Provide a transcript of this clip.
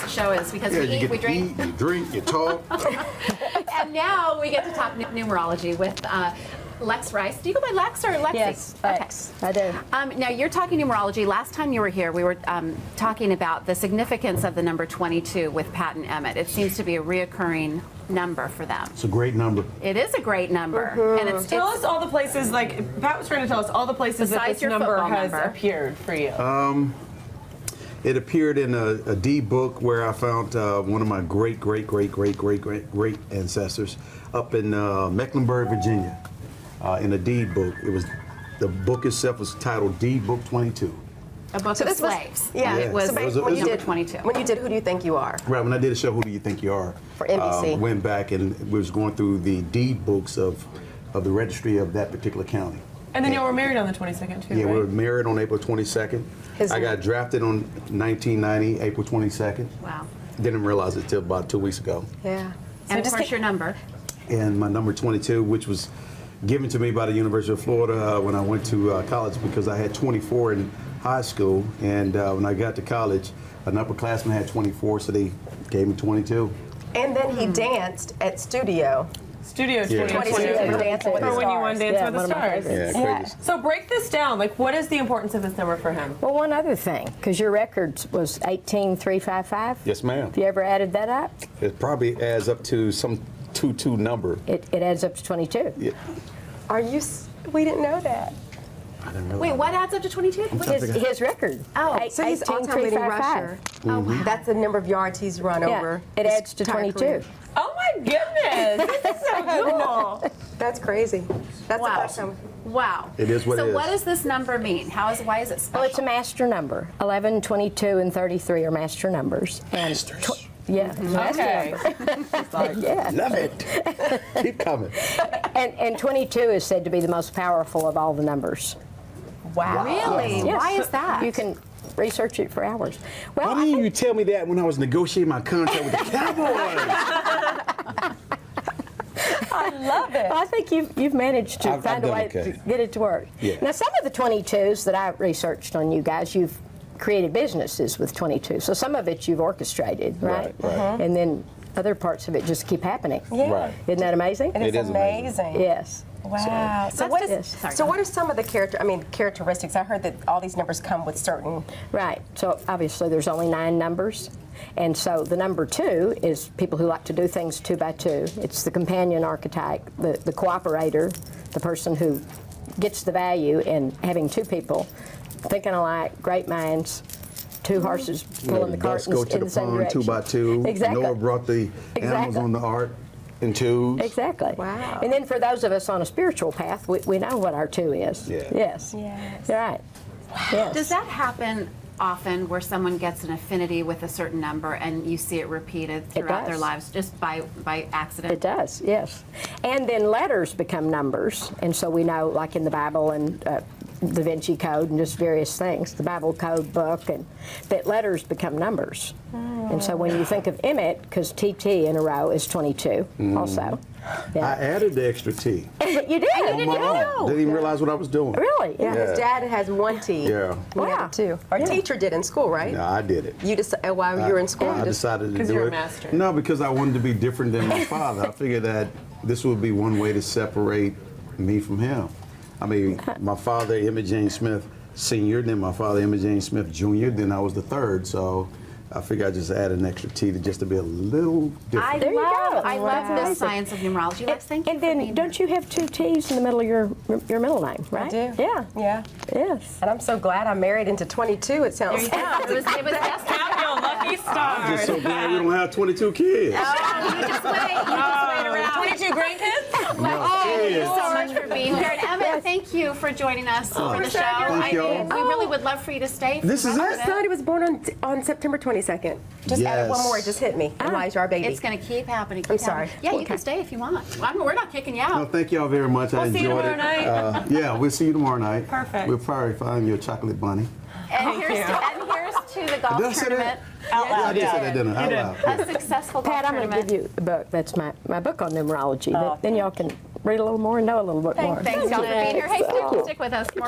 the show is because Yeah, we you eat, get we to drink, eat, you drink, you talk. and now we get to talk numerology with Lex Rice. Do you go by Lex or Lexi? Yes, Lex. I do. Now you're talking numerology. Last time you were here, we were talking about the significance of the number 22 with Pat and Emmett. It seems to be a reoccurring number for them. It's a great number. It is a great number, and it's Tell us all the places, like Pat was trying to tell us all the places that Besides this your number football has number. appeared for you. It appeared in a deed book where I found one of my great ancestors up in Mecklenburg, Virginia, in a deed book. The book itself was titled Deed Book 22. a book So of this was- slaves. yeah. And it was So basically when you number did- 22. When you did Who Do You Think You Are? Right, when I did a show, Who Do You Think You Are? For NBC. Went back and we was going through the deed books of the registry of that particular county. And then y'all were married on the 22nd too, Yeah, right? we were married on April 22nd. I got drafted on 1990, April 22nd. Wow. Didn't realize it till about 2 weeks ago. Yeah. And of course, your number. And my number 22, which was given to me by the University of Florida when I went to college because I had 24 in high school. And when I got to college, an upperclassman had 24, so they gave me 22. And then he danced at Studio. Studio Yeah. 22. 22 for Dancing with the For when you Stars. won Dance Yeah, with the one of my Stars. favorites. Yeah, Yeah. crazy. So break this down. Like, what is the importance of this number for him? Well, one other thing, because your record was 18355. Yes, ma'am. Have you ever added that up? It probably adds up to some 22 number. It adds up to 22. Yeah. Are you? We didn't know that. I didn't realize. Wait, what adds up to 22? His record. Oh, So he's all-time leading rusher. Oh, wow. That's the number of yards he's run Yeah, over. it his adds to entire 22. career. Oh my goodness! This is so cool. That's crazy. That's Wow. the first time. Wow. It is what so it is. what does this number mean? Why is it special? Well, it's a master number. 11, 22, and 33 are master numbers. And Masters. yeah. master Okay. number. Yeah. Love it. Keep coming. And 22 is said to be the most powerful of all the numbers. Wow. Really? Yes. Why is that? You can research it for hours. Well, Why I didn't think you tell me that when I was negotiating my contract with the Cowboys? Love it. Well, I think you've managed to I've find a done way okay. to get it to work. Yeah. Now, some of the 22s that I researched on you guys, you've created businesses with 22. So some of it you've orchestrated, right? Right. And then other parts of it just keep happening. Yeah. Right. Isn't that amazing? And It it's is amazing. amazing. Yes. Wow. So Let's what, just- is, sorry, so go what are some of the characteristics? I heard that all these numbers come with certain. Right. So obviously there's only 9 numbers. And so the number 2 is people who like to do things 2 by 2. It's the companion archetype, the cooperator, the person who gets the value in having 2 people thinking alike, great minds, 2 horses pulling the Let's cartons go to in the the same pond direction. 2 by 2. Exactly. Noah brought the animals Exactly. on the ark in 2s. Exactly. Wow. And then for those of us on a spiritual path, we know what our 2 is. Yeah. Yes. Yes. You're right. Yes. Does that happen often where someone gets an affinity with a certain number and you see it repeated throughout their does. lives just by accident? It does, yes. And then letters become numbers. And so we know, like in the Bible and Da Vinci Code and just various things, the Bible code book, and that letters become numbers. And so when you think of Emmett, because TT in a row is 22 also. I Yeah. added the extra T. You did? On my own. Didn't even realize what I was doing. Really? Yeah. His dad has 1 T. Yeah. He Wow. had 2. Our Yeah. teacher did in school, right? No, I did it. You decided while you were in school. I you just- decided to 'Cause do you're a it. master. No, because I wanted to be different than my father. I figured that this would be one way to separate me from him. I mean, my father, Emmett James Smith Sr., then my father, Emmett James Smith Jr., then I was the 3rd, so I figured I'd just add an extra T just to be a little different. There you go. I love Wow. the science of numerology. Lex, thank you And for then being don't you have 2 T's in the middle of your middle name, right? do. Yeah. Yeah. Yes. And I'm so glad I married into 22, it sounds here. It was destiny. Count your lucky I'm stars. just so glad we don't have 22 kids. Oh, you just wait. You just wait around. 22 grandkids? Thank you so much for being here. And Emmett, thank you for joining us for the show. Thank y'all. We really would love for you to stay. This is Our it. son was born on September 22nd. Just added one Yes. more. It just hit me. Elijah, our baby. It's going to keep happening. I'm sorry. Yeah, you can stay if you want. We're not kicking you No, out. thank y'all very much. I We'll see you enjoyed it. tomorrow night. Yeah, we'll see you tomorrow night. Perfect. We'll probably find you a chocolate bunny. And here's to the Did golf I say tournament. that? Yeah, I did say that, didn't I? Out loud. A successful golf Pat, I'm going to tournament. give you a book. That's my book on numerology. Then y'all can read a little more and know a little bit more. Thanks, y'all, for being here. Hey, stick with us. More